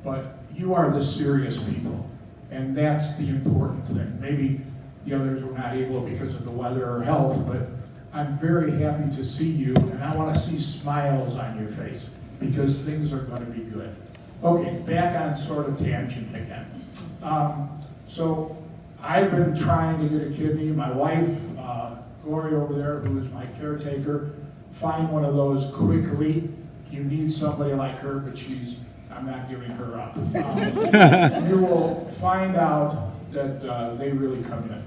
but you are the serious people, and that's the important thing. Maybe the others were not able because of the weather or health, but I'm very happy to see you, and I want to see smiles on your face, because things are going to be good. Okay, back on sort of tangent again. So I've been trying to get a kidney. My wife, Gloria over there, who is my caretaker, find one of those quickly. You need somebody like her, but I'm not giving her up. You will find out that they really come in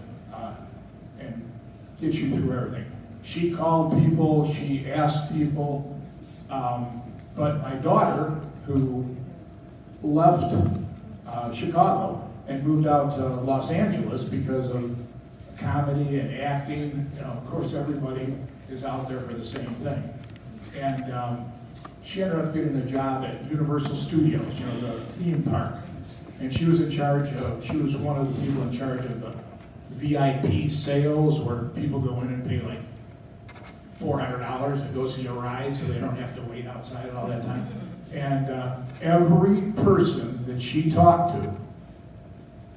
and get you through everything. She called people, she asked people, but my daughter, who left Chicago and moved out to Los Angeles because of comedy and acting, of course everybody is out there for the same thing. And she ended up getting a job at Universal Studios, the theme park. And she was one of the people in charge of the VIP sales, where people go in and pay like $400 to go see a ride so they don't have to wait outside all that time. And every person that she talked to,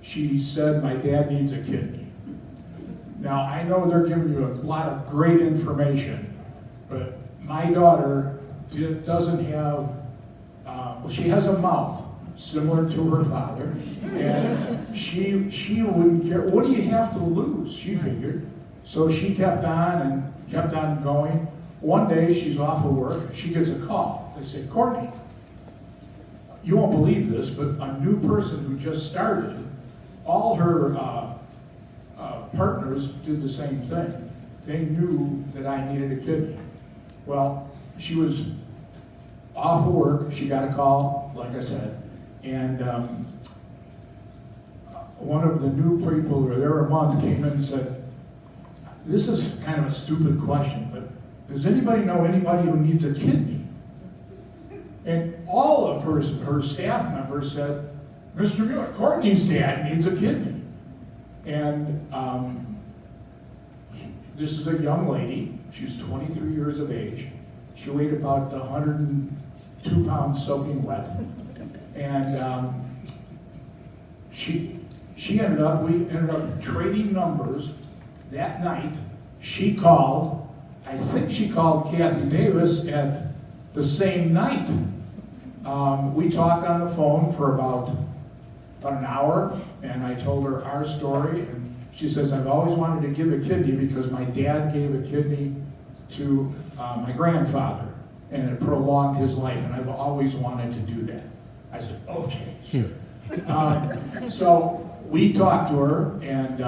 she said, my dad needs a kidney. Now, I know they're giving you a lot of great information, but my daughter doesn't have, she has a mouth similar to her father, and she wouldn't care. What do you have to lose, she figured. So she kept on and kept on going. One day, she's off of work, she gets a call. They say, Courtney, you won't believe this, but a new person who just started, all her partners did the same thing. They knew that I needed a kidney. Well, she was off of work, she got a call, like I said, and one of the new people who were there a month came in and said, this is kind of a stupid question, but does anybody know anybody who needs a kidney? And all of her staff members said, Mr. Mueller, Courtney's dad needs a kidney. And this is a young lady. She's 23 years of age. She weighed about 102 pounds soaking wet. And we ended up trading numbers that night. She called, I think she called Kathy Davis at the same night. We talked on the phone for about an hour, and I told her our story, and she says, I've always wanted to give a kidney because my dad gave a kidney to my grandfather, and it prolonged his life, and I've always wanted to do that. I said, okay, sure. So we talked to her, and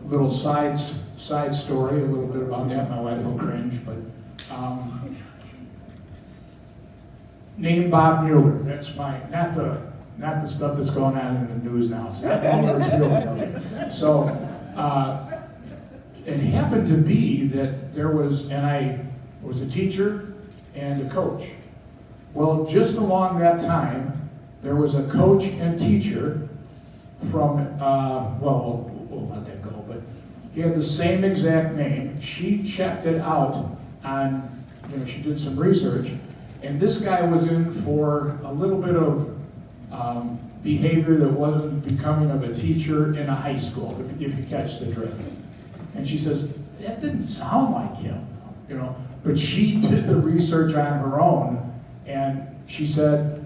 little side story, a little bit about that. My wife will cringe, but name Bob Mueller. That's not the stuff that's going on in the news now. It's not Mueller's Mueller. So it happened to be that there was, and I was a teacher and a coach. Well, just along that time, there was a coach and teacher from, we'll let that go, but he had the same exact name. She checked it out on, she did some research, and this guy was in for a little bit of behavior that wasn't becoming of a teacher in a high school, if you catch the drift. And she says, that didn't sound like him, but she did the research on her own, and she said,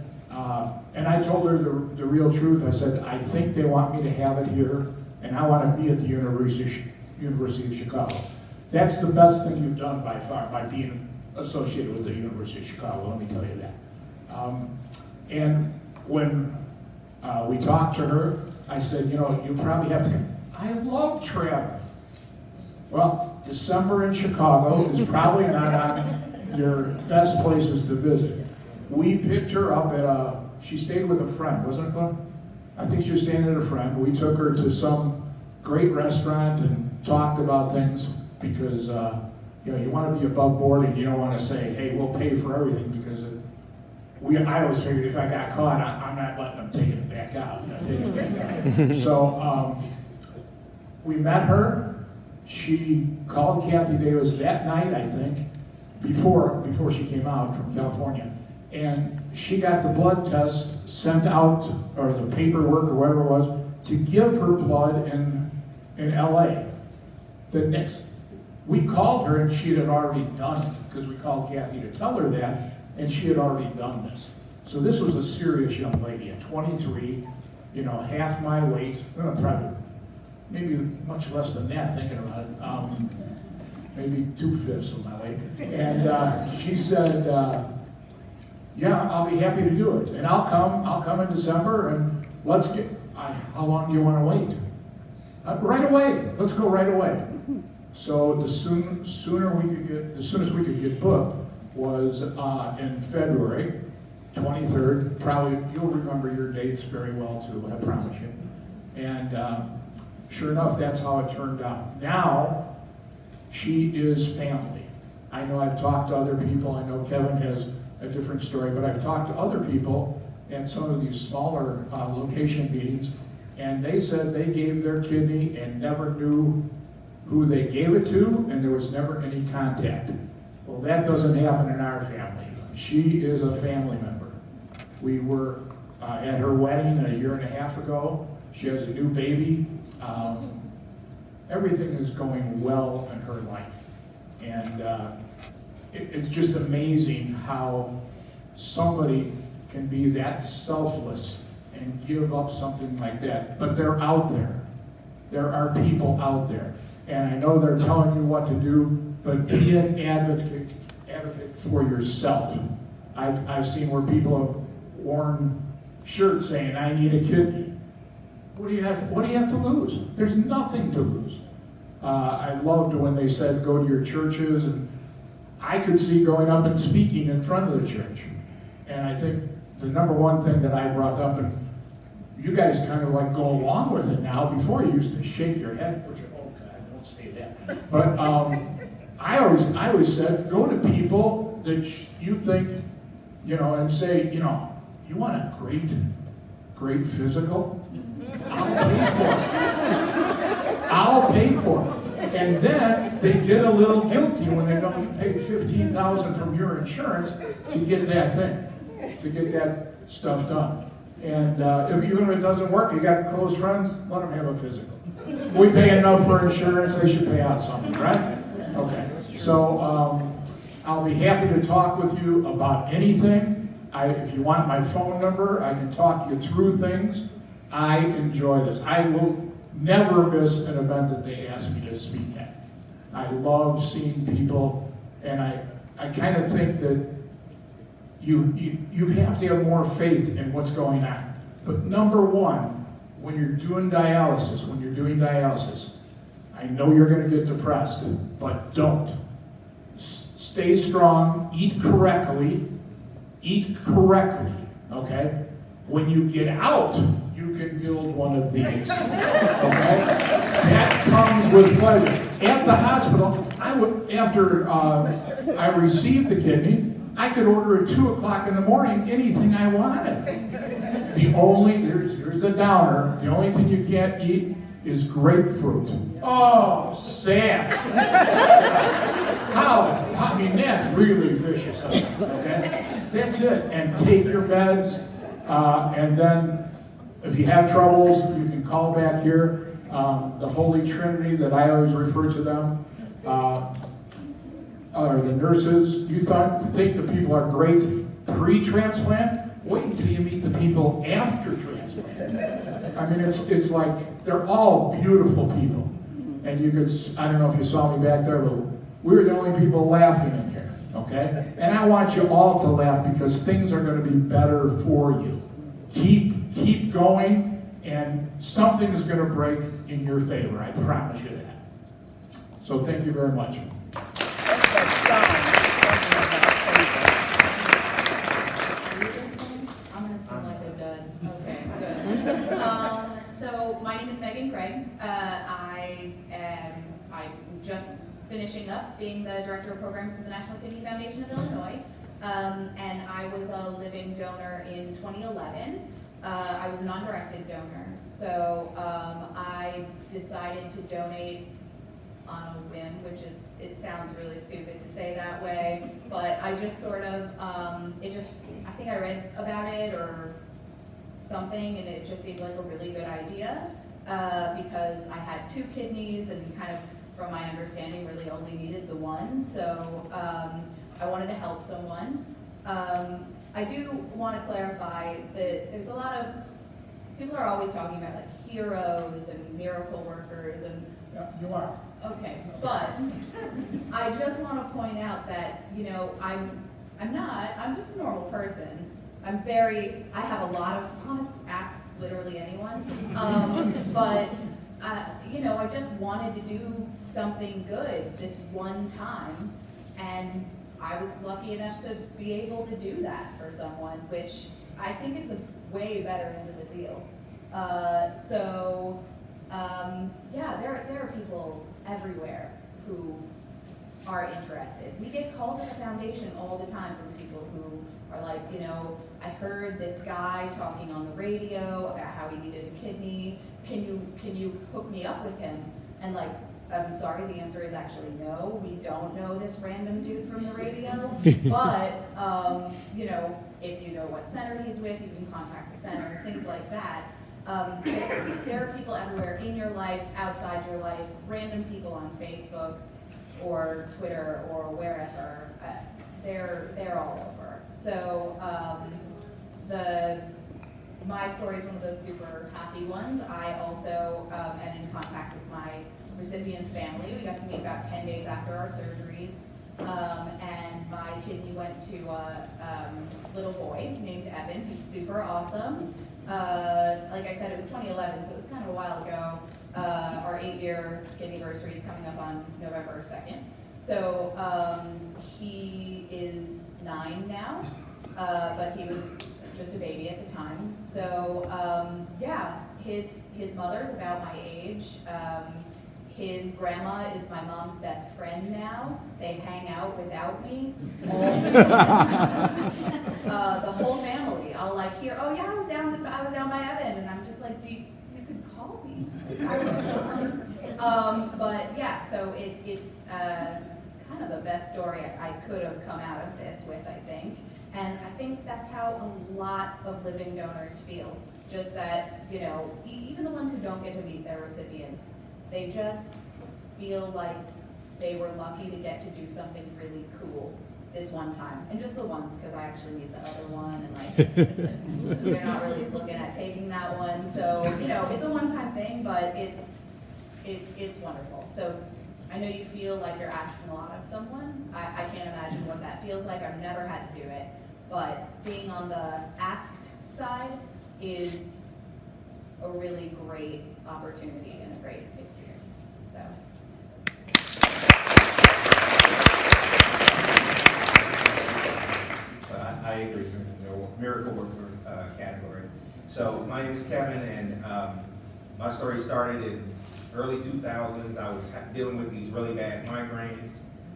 and I told her the real truth. I said, I think they want me to have it here, and I want to be at the University of Chicago. That's the best thing you've done by far, by being associated with the University of Chicago, let me tell you that. And when we talked to her, I said, you probably have to come. I love traveling. Well, December in Chicago is probably not on your best places to visit. We picked her up at she stayed with a friend, wasn't it, Cliff? I think she was staying at a friend. We took her to some great restaurant and talked about things because, you want to be above board and you don't want to say, hey, we'll pay for everything because I always figured if I got caught, I'm not letting them take it back out. So we met her. She called Kathy Davis that night, I think, before she came out from California. And she got the blood test sent out, or the paperwork or whatever it was, to give her blood in LA. We called her and she had already done it, because we called Kathy to tell her that, and she had already done this. So this was a serious young lady at 23, half my weight, probably, maybe much less than that, thinking about it, maybe 2/5 of my weight. And she said, yeah, I'll be happy to do it. And I'll come in December, and how long do you want to wait? Right away, let's go right away. So the soonest we could get booked was in February 23rd. Probably you'll remember your dates very well too, I promise you. And sure enough, that's how it turned out. Now she is family. I know I've talked to other people. I know Kevin has a different story, but I've talked to other people at some of these smaller location meetings, and they said they gave their kidney and never knew who they gave it to, and there was never any contact. Well, that doesn't happen in our family. She is a family member. We were at her wedding a year and a half ago. She has a new baby. Everything is going well in her life. And it's just amazing how somebody can be that selfless and give up something like that. But they're out there. There are people out there. And I know they're telling you what to do, but be an advocate for yourself. I've seen where people have worn shirts saying, I need a kidney. What do you have to lose? There's nothing to lose. I loved when they said go to your churches, and I could see going up and speaking in front of the church. And I think the number one thing that I brought up, and you guys kind of like go along with it now, before you used to shake your head, which, oh God, don't say that. But I always said, go to people that you think, and say, you want a great physical? I'll pay for it. And then they get a little guilty when they know you paid $15,000 from your insurance to get that thing, to get that stuff done. And even if it doesn't work, you got close friends, let them have a physical. We pay enough for insurance, they should pay out something, right? Okay. So I'll be happy to talk with you about anything. If you want my phone number, I can talk you through things. I enjoy this. I will never miss an event that they ask me to speak at. I love seeing people, and I kind of think that you have to have more faith in what's going on. But number one, when you're doing dialysis, I know you're going to get depressed, but don't. Stay strong, eat correctly, okay? When you get out, you can build one of these, okay? That comes with pleasure. At the hospital, after I received the kidney, I could order at 2 o'clock in the morning anything I wanted. Here's a downer, the only thing you can't eat is grapefruit. Oh, sad. How? I mean, that's really vicious, okay? That's it. And take your meds, and then if you have troubles, you can call back here. The Holy Trinity that I always refer to them, are the nurses. You think the people are great pre-transplant? Wait until you meet the people after transplant. I mean, it's like they're all beautiful people. And you could, I don't know if you saw me back there, but we were the only people laughing in here, okay? And I want you all to laugh because things are going to be better for you. Keep going, and something is going to break in your favor. I promise you that. So thank you very much. I'm going to sound like I'm done. Okay, good. So my name is Megan Craig. I'm just finishing up being the Director of Programs for the National Kidney Foundation of Illinois. And I was a living donor in 2011. I was a non-directed donor. So I decided to donate on a whim, which is, it sounds really stupid to say that way, but I just sort of, I think I read about it or something, and it just seemed like a really good idea, because I had 2 kidneys and kind of, from my understanding, really only needed the one, so I wanted to help someone. I do want to clarify that there's a lot of, people are always talking about like heroes and miracle workers and. Yeah, you are. Okay, but I just want to point out that, you know, I'm just a normal person. I have a lot of flaws, ask literally anyone. But, you know, I just wanted to do something good this one time, and I was lucky enough to be able to do that for someone, which I think is the way better end of the deal. Yeah, there are people everywhere who are interested. We get calls at the foundation all the time from people who are like, you know, I heard this guy talking on the radio about how he needed a kidney. Can you hook me up with him? And like, I'm sorry, the answer is actually no. We don't know this random dude from the radio. But, you know, if you know what center he's with, you can contact the center, things like that. There are people everywhere in your life, outside your life, random people on Facebook or Twitter or wherever. They're all over. So my story is one of those super happy ones. I also am in contact with my recipients family. We got to meet about 10 days after our surgeries. And my kidney went to a little boy named Evan. He's super awesome. Like I said, it was 2011, so it was kind of a while ago. Our 8-year kidney anniversary is coming up on November 2nd. So he is 9 now, but he was just a baby at the time. So yeah, his mother's about my age. His grandma is my mom's best friend now. They hang out without me. The whole family. I'll like hear, oh yeah, I was down by Evan, and I'm just like, you could call me. But yeah, so it's kind of the best story I could have come out of this with, I think. And I think that's how a lot of living donors feel. Just that, you know, even the ones who don't get to meet their recipients, they just feel like they were lucky to get to do something really cool this one time. And just the once, because I actually need the other one, and like, they're not really looking at taking that one. So, you know, it's a one-time thing, but it's wonderful. So I know you feel like you're asking a lot of someone. I can't imagine what that feels like. I've never had to do it. But being on the asked side is a really great opportunity and a great experience. So. I agree with the miracle worker category. So my name is Kevin, and my story started in early 2000s. I was dealing with these really bad migraines.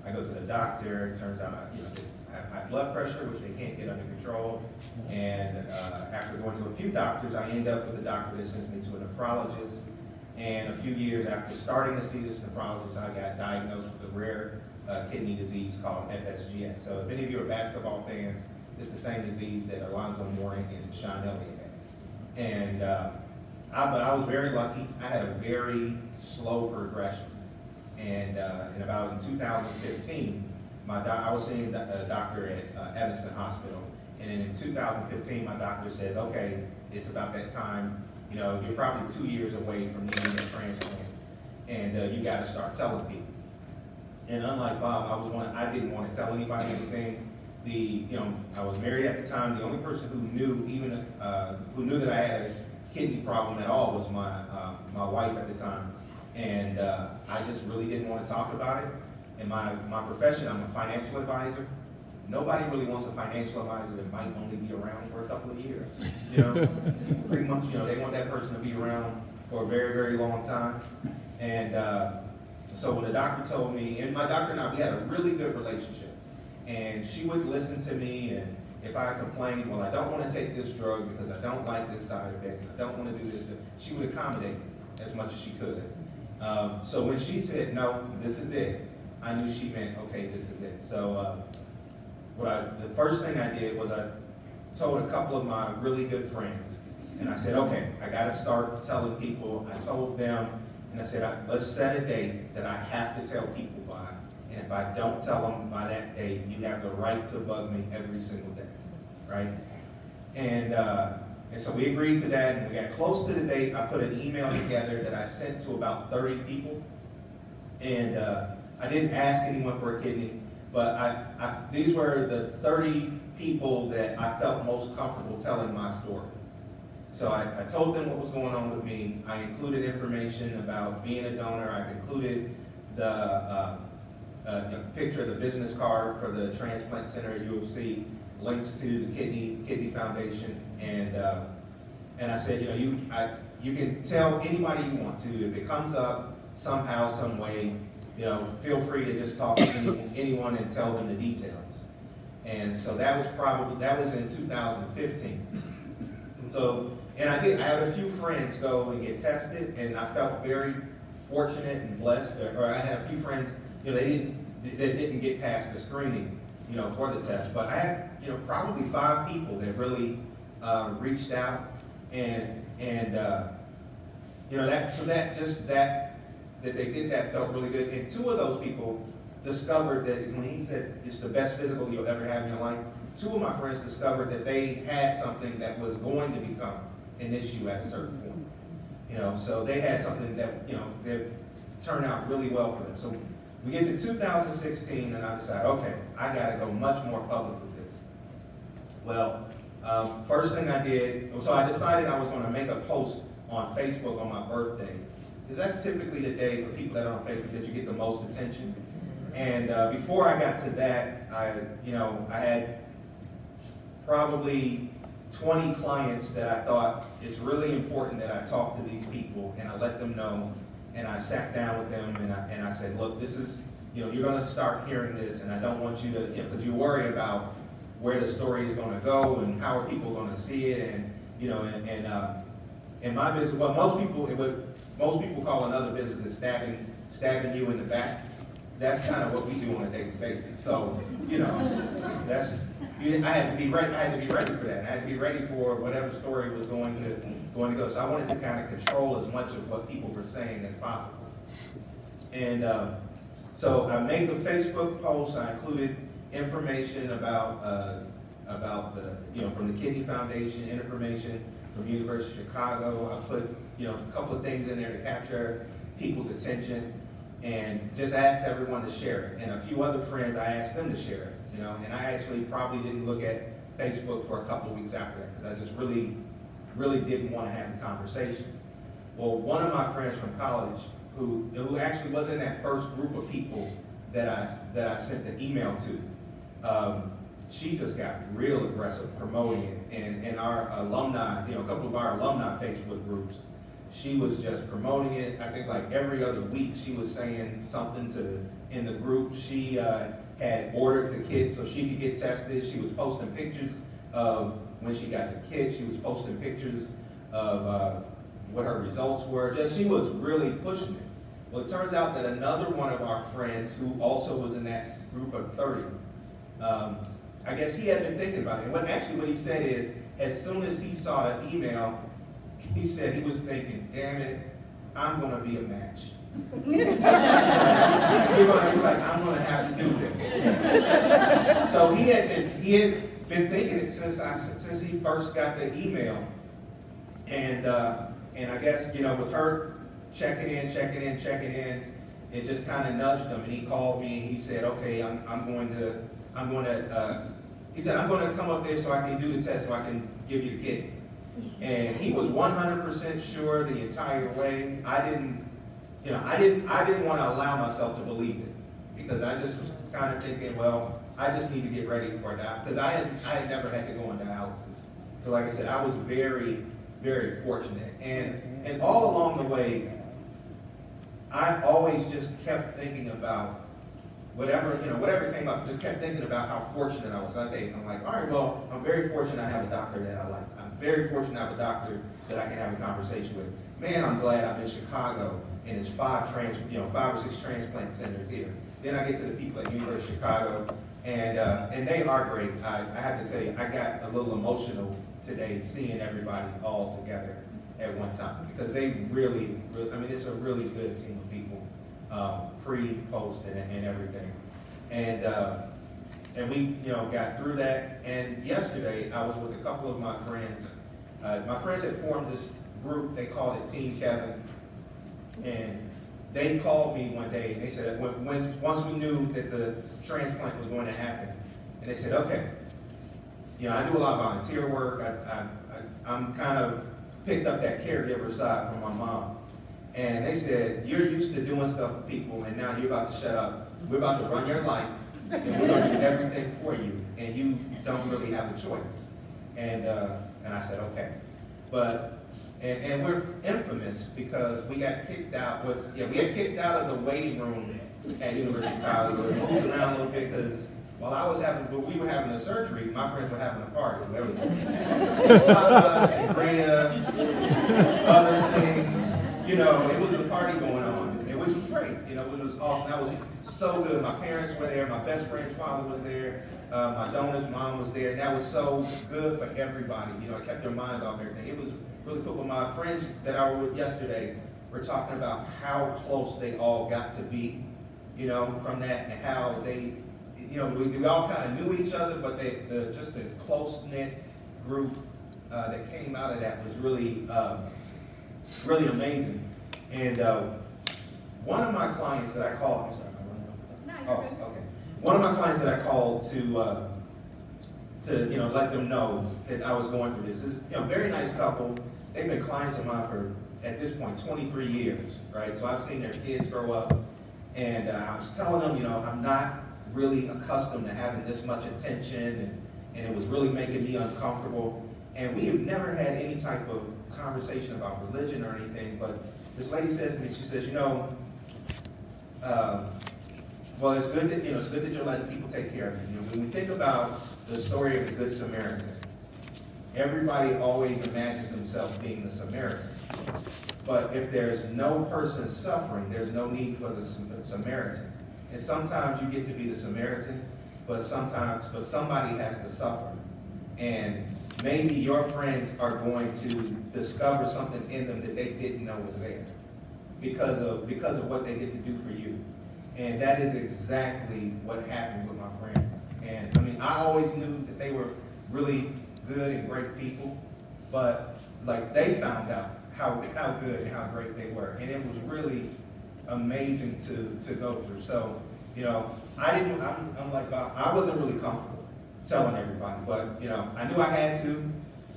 I go to the doctor. It turns out I have high blood pressure, which they can't get under control. And after going to a few doctors, I end up with a doctor that sends me to a nephrologist. And a few years after starting to see this nephrologist, I got diagnosed with a rare kidney disease called FSGS. So if any of you are basketball fans, it's the same disease that Alonzo Mourning and Sean Elliott had. And but I was very lucky. I had a very slow progression. And in 2015, I was seeing a doctor at Evanston Hospital. And then in 2015, my doctor says, okay, it's about that time. You know, you're probably 2 years away from needing a transplant, and you got to start telling people. And unlike Bob, I didn't want to tell anybody anything. I was married at the time. The only person who knew that I had a kidney problem at all was my wife at the time, and I just really didn't want to talk about it. In my profession, I'm a financial advisor. Nobody really wants a financial advisor that might only be around for a couple of years. You know, pretty much, you know, they want that person to be around for a very, very long time. And so when the doctor told me, and my doctor and I, we had a really good relationship. And she would listen to me, and if I complained, well, I don't want to take this drug because I don't like this side effect, I don't want to do this, she would accommodate me as much as she could. So when she said, no, this is it, I knew she meant, okay, this is it. So the first thing I did was I told a couple of my really good friends, and I said, okay, I gotta start telling people. I told them, and I said, let's set a date that I have to tell people by, and if I don't tell them by that date, you have the right to bug me every single day, right? And so we agreed to that, and we got close to the date. I put an email together that I sent to about 30 people, and I didn't ask anyone for a kidney, but these were the 30 people that I felt most comfortable telling my story. So I told them what was going on with me. I included information about being a donor. I've included the picture of the business card for the Transplant Center. You will see links to the Kidney Foundation, and I said, you can tell anybody you want to. If it comes up somehow, some way, feel free to just talk to anyone and tell them the details. And so that was in 2015. So, and I had a few friends go and get tested, and I felt very fortunate and blessed. Or I had a few friends, they didn't get past the screening, for the test. But I had, probably 5 people that really reached out, and that they did that felt really good. And 2 of those people discovered that when he said it's the best physical you'll ever have in your life, 2 of my friends discovered that they had something that was going to become an issue at a certain point. So they had something that, that turned out really well for them. So we get to 2016, and I decide, okay, I gotta go much more public with this. Well, first thing I did, so I decided I was gonna make a post on Facebook on my birthday, because that's typically the day for people that are on Facebook that you get the most attention. And before I got to that, I had probably 20 clients that I thought it's really important that I talk to these people, and I let them know, and I sat down with them, and I said, look, this is, you're going to start hearing this, and I don't want you to, because you worry about where the story is going to go and how are people going to see it, and in my business, well, most people call another business is stabbing you in the back. That's kind of what we do on a daily basis. So, I had to be ready. I had to be ready for that. I had to be ready for whatever story was going to go. So I wanted to kind of control as much of what people were saying as possible. And so I made the Facebook post. I included information about the from the Kidney Foundation, information from University of Chicago. I put a couple of things in there to capture people's attention, and just asked everyone to share it. And a few other friends, I asked them to share it. And I actually probably didn't look at Facebook for a couple of weeks after that, because I just really didn't want to have a conversation. Well, one of my friends from college, who actually was in that first group of people that I sent the email to, she just got real aggressive promoting it. And in our alumni, a couple of our alumni Facebook groups, she was just promoting it. I think like every other week she was saying something in the group. She had ordered the kit so she could get tested. She was posting pictures of when she got the kit. She was posting pictures of what her results were. She was really pushing it. Well, it turns out that another one of our friends, who also was in that group of 30, I guess he had been thinking about it. And what he said is, as soon as he saw the email, he said he was thinking, damn it, I'm going to be a match. He's like, I'm going to have to do this. So he had been thinking it since he first got the email. And I guess, with her checking in, it just kind of nudged him, and he called me and he said, okay, I'm going to come up there so I can do the test so I can give you the kidney. And he was 100% sure the entire way. I didn't want to allow myself to believe it, because I just was kind of thinking, well, I just need to get ready for that, because I had never had to go on dialysis. So like I said, I was very, very fortunate. And all along the way, I always just kept thinking about whatever came up, just kept thinking about how fortunate I was. I'm like, all right, well, I'm very fortunate I have a doctor that I like. I'm very fortunate to have a doctor that I can have a conversation with. Man, I'm glad I'm in Chicago and there's 5 or 6 transplant centers here. Then I get to the people at University of Chicago, and they are great. I have to tell you, I got a little emotional today seeing everybody all together at one time, because they really, I mean, it's a really good team of people, pre, post, and everything. And we, got through that. And yesterday, I was with a couple of my friends. My friends had formed this group. They called it Team Kevin. And they called me one day, and they said, once we knew that the transplant was going to happen, and they said, okay, I do a lot of volunteer work. I'm kind of picked up that caregiver side from my mom. And they said, you're used to doing stuff for people, and now you're about to shut up. We're about to run your life, and we're going to do everything for you, and you don't really have a choice. And I said, okay. And we're infamous because we got kicked out. We got kicked out of the waiting room at University of Chicago. We moved around a little bit because while we were having a surgery, my friends were having a party. There was tapas, sangria, other things. It was a party going on, which was great. It was awesome. That was so good. My parents were there. My best friend's father was there. My donor's mom was there. And that was so good for everybody. It kept their minds off everything. It was really cool. But my friends that I were with yesterday were talking about how close they all got to be, from that, and how they, we all kind of knew each other, but just the close-knit group that came out of that was really, really amazing. And one of my clients that I called, No, you're good. okay. One of my clients that I called to let them know that I was going through this is, very nice couple. They've been clients of mine for, at this point, 23 years, right? So I've seen their kids grow up, and I was telling them, I'm not really accustomed to having this much attention, and it was really making me uncomfortable. And we have never had any type of conversation about religion or anything, but this lady says to me, she says, well, it's good that you're letting people take care of you. When we think about the story of the Good Samaritan, everybody always imagines themselves being the Samaritan. But if there's no person suffering, there's no need for the Samaritan. And sometimes you get to be the Samaritan, but somebody has to suffer. And maybe your friends are going to discover something in them that they didn't know was there because of what they get to do for you. And that is exactly what happened with my friends. And I mean, I always knew that they were really good and great people, but like they found out how good and how great they were. And it was really amazing to go through. So, I'm like, I wasn't really comfortable telling everybody, but I knew I had to.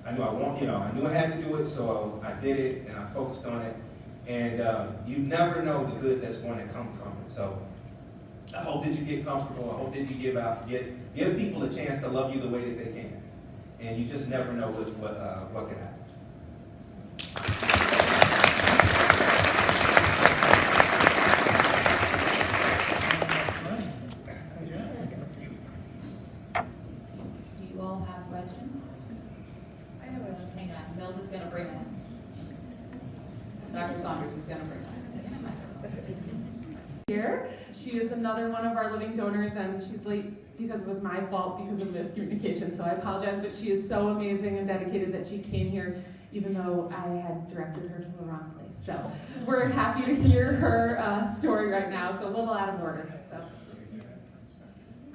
I knew I had to do it, so I did it and I focused on it. And you never know the good that's going to come from it. So I hope that you get comfortable. I hope that you give people a chance to love you the way that they can. And you just never know what can happen. Do you all have questions? I have a, hang on, Milda's gonna bring one. Dr. Saunders is gonna bring one. Here. She is another one of our living donors, and she's late because it was my fault because of miscommunication, so I apologize, but she is so amazing and dedicated that she came here even though I had directed her to the wrong place. So we're happy to hear her story right now, so a little out of order. So.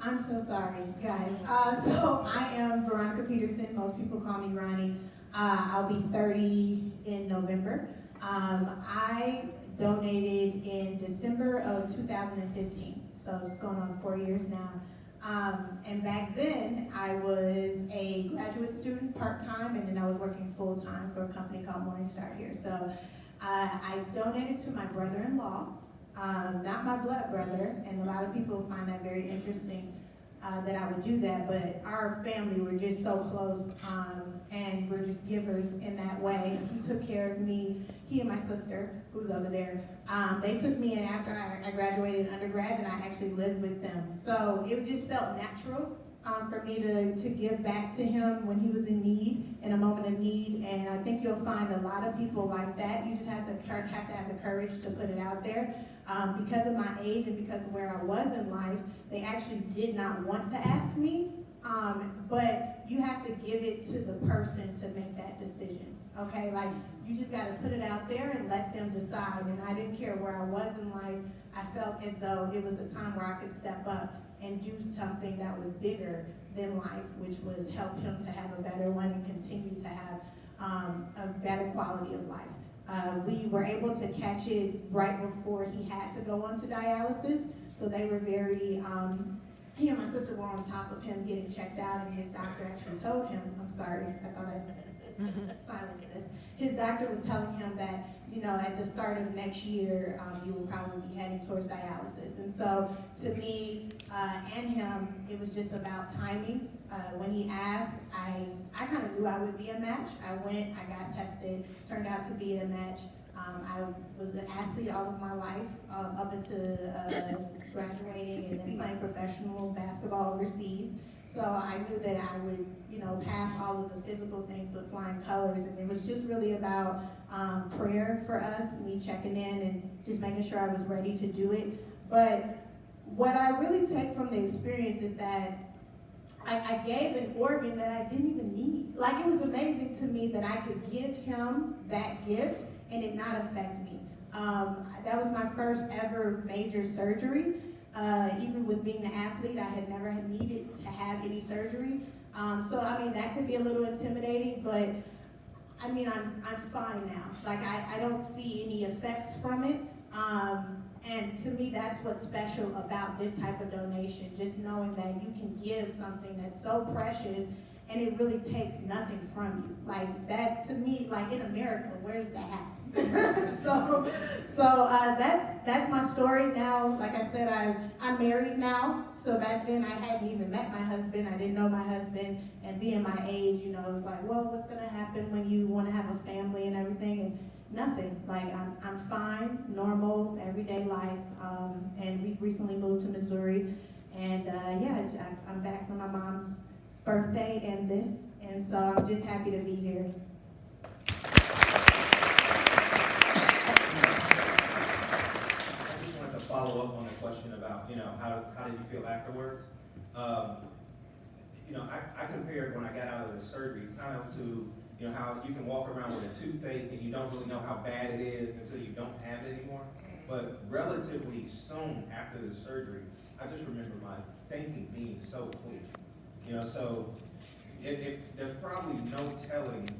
I'm so sorry, guys. So I am Veronica Peterson. Most people call me Ronnie. I'll be 30 in November. I donated in December of 2015, so it's going on 4 years now. And back then, I was a graduate student part-time, and then I was working full-time for a company called Morningstar here. So I donated to my brother-in-law, not my blood brother, and a lot of people find that very interesting that I would do that, but our family were just so close, and we're just givers in that way. He took care of me, he and my sister, who's over there. They took me in after I graduated undergrad, and I actually lived with them. So it just felt natural for me to give back to him when he was in need, in a moment of need. And I think you'll find a lot of people like that. You just have to have the courage to put it out there. Because of my age and because of where I was in life, they actually did not want to ask me. But you have to give it to the person to make that decision, okay? Like, you just gotta put it out there and let them decide. And I didn't care where I was in life. I felt as though it was a time where I could step up and do something that was bigger than life, which was help him to have a better one and continue to have a better quality of life. We were able to catch it right before he had to go on to dialysis, so they were very, he and my sister were on top of him getting checked out, and his doctor actually told him, I'm sorry, I thought I silenced this. His doctor was telling him that, you know, at the start of next year, you will probably be heading towards dialysis. And so, to me and him, it was just about timing. When he asked, I kind of knew I would be a match. I went, I got tested, turned out to be a match. I was an athlete all of my life, up until graduating and then playing professional basketball overseas. So I knew that I would, you know, pass all of the physical things with flying colors, and it was just really about prayer for us, me checking in and just making sure I was ready to do it. But what I really take from the experience is that I gave an organ that I didn't even need. Like, it was amazing to me that I could give him that gift and it not affect me. That was my first ever major surgery. Even with being an athlete, I had never needed to have any surgery. So I mean, that could be a little intimidating, but I mean, I'm fine now. Like, I don't see any effects from it. And to me, that's what's special about this type of donation, just knowing that you can give something that's so precious and it really takes nothing from you. Like, that to me, like in America, where does that happen? so that's my story now. Like I said, I'm married now. So back then I hadn't even met my husband. I didn't know my husband, and being my age, you know, it was like, well, what's gonna happen when you wanna have a family and everything? And nothing. Like, I'm fine, normal, everyday life. And we recently moved to Missouri. And yeah, I'm back from my mom's birthday and this. And so I'm just happy to be here. I just wanted to follow up on the question about, you know, how did you feel afterwards? You know, I compared when I got out of the surgery kind of to, you know, how you can walk around with a toothache and you don't really know how bad it is until you don't have it anymore. But relatively soon after the surgery, I just remember my thinking being so clear. You know, so there's probably no telling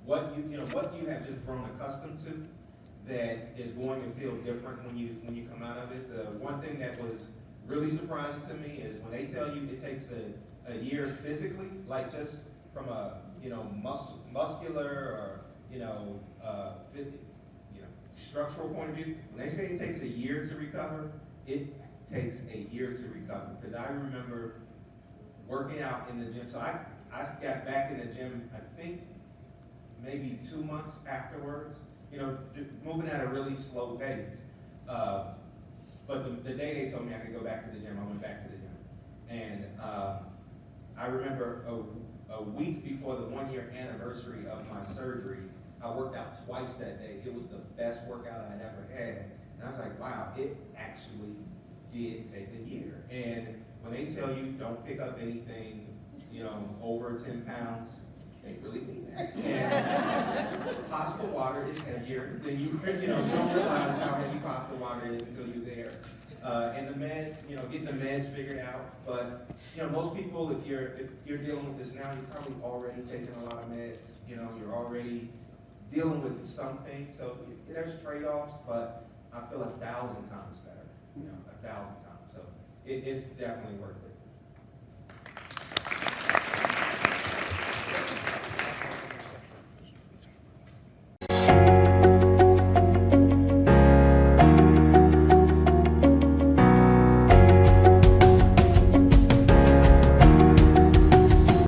what you have just grown accustomed to that is going to feel different when you come out of it. The one thing that was really surprising to me is when they tell you it takes a year physically, like just from a muscular or structural point of view. When they say it takes a year to recover, it takes a year to recover. Because I remember working out in the gym. So I got back in the gym, I think maybe 2 months afterwards, you know, moving at a really slow pace. But the day they told me I could go back to the gym, I went back to the gym. And I remember a week before the 1-year anniversary of my surgery, I worked out twice that day. It was the best workout I'd ever had. And I was like, wow, it actually did take a year. And when they tell you don't pick up anything, you know, over 10 pounds, they really mean that. And pasta water is heavier than you don't realize how heavy pasta water is until you're there. And the meds, you know, get the meds figured out. But, you know, most people, if you're dealing with this now, you're probably already taking a lot of meds. You know, you're already dealing with something. So there's trade-offs, but I feel 1,000 times better. You know, 1,000 times. So it's definitely worth it.